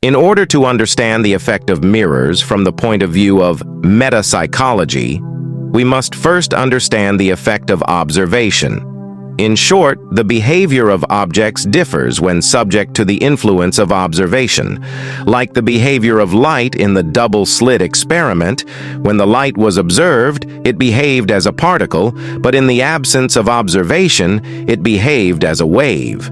In order to understand the effect of mirrors from the point of view of meta-psychology, we must first understand the effect of observation. In short, the behavior of objects differs when subject to the influence of observation. Like the behavior of light in the double-slit experiment, when the light was observed, it behaved as a particle, but in the absence of observation, it behaved as a wave.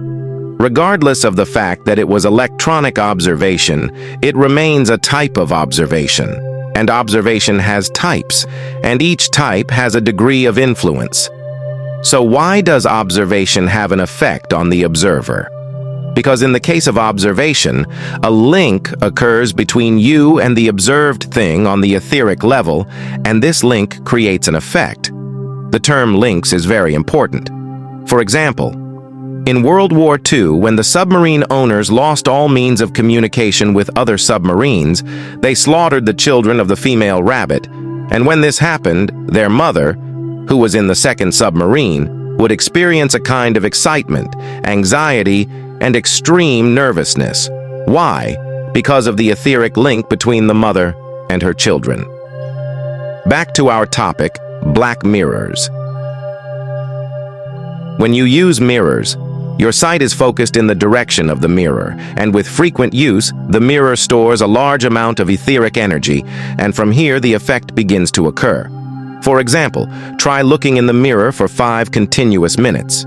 Regardless of the fact that it was electronic observation, it remains a type of observation. And observation has types, and each type has a degree of influence. So why does observation have an effect on the observer? Because in the case of observation, a link occurs between you and the observed thing on the etheric level, and this link creates an effect. The term links is very important. For example, in World War II, when the submarine owners lost all means of communication with other submarines, they slaughtered the children of the female rabbit, and when this happened, their mother, who was in the second submarine, would experience a kind of excitement, anxiety, and extreme nervousness. Why? Because of the etheric link between the mother and her children. Back to our topic, black mirrors. When you use mirrors, your sight is focused in the direction of the mirror, and with frequent use, the mirror stores a large amount of etheric energy, and from here the effect begins to occur. For example, try looking in the mirror for 5 continuous minutes.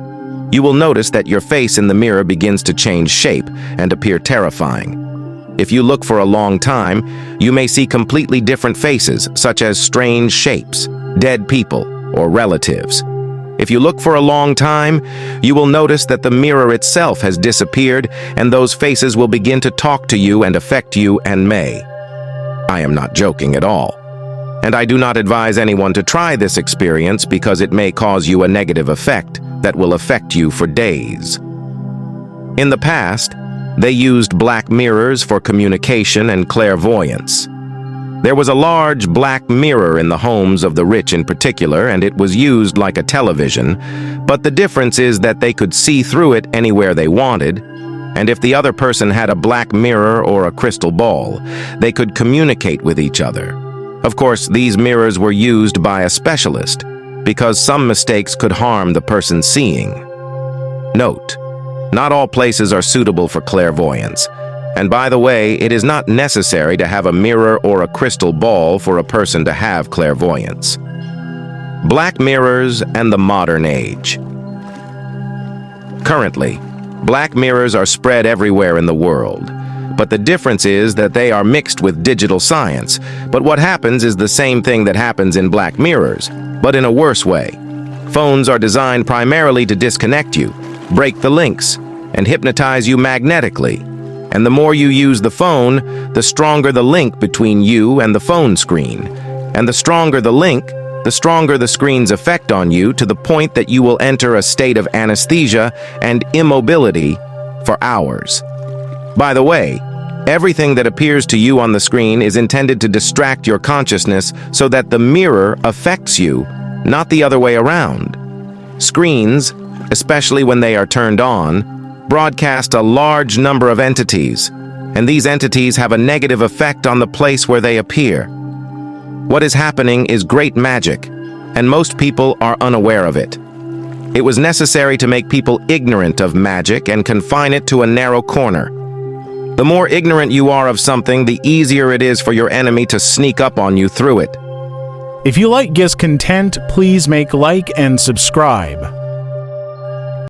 You will notice that your face in the mirror begins to change shape and appear terrifying. If you look for a long time, you may see completely different faces, such as strange shapes, dead people, or relatives. If you look for a long time, you will notice that the mirror itself has disappeared, and those faces will begin to talk to you and affect you and may. I am not joking at all. And I do not advise anyone to try this experience because it may cause you a negative effect that will affect you for days. In the past, they used black mirrors for communication and clairvoyance. There was a large black mirror in the homes of the rich in particular, and it was used like a television, but the difference is that they could see through it anywhere they wanted, and if the other person had a black mirror or a crystal ball, they could communicate with each other. Of course, these mirrors were used by a specialist, because some mistakes could harm the person seeing. Note, not all places are suitable for clairvoyance. And by the way, it is not necessary to have a mirror or a crystal ball for a person to have clairvoyance. Black mirrors and the modern age. Currently, black mirrors are spread everywhere in the world. But the difference is that they are mixed with digital science. But what happens is the same thing that happens in black mirrors, but in a worse way. Phones are designed primarily to disconnect you, break the links, and hypnotize you magnetically. And the more you use the phone, the stronger the link between you and the phone screen. And the stronger the link, the stronger the screen's effect on you, to the point that you will enter a state of anesthesia and immobility for hours. By the way, everything that appears to you on the screen is intended to distract your consciousness so that the mirror affects you, not the other way around. Screens, especially when they are turned on, broadcast a large number of entities, and these entities have a negative effect on the place where they appear. What is happening is great magic, and most people are unaware of it. It was necessary to make people ignorant of magic and confine it to a narrow corner. The more ignorant you are of something, the easier it is for your enemy to sneak up on you through it. If you like this content, please make like and subscribe.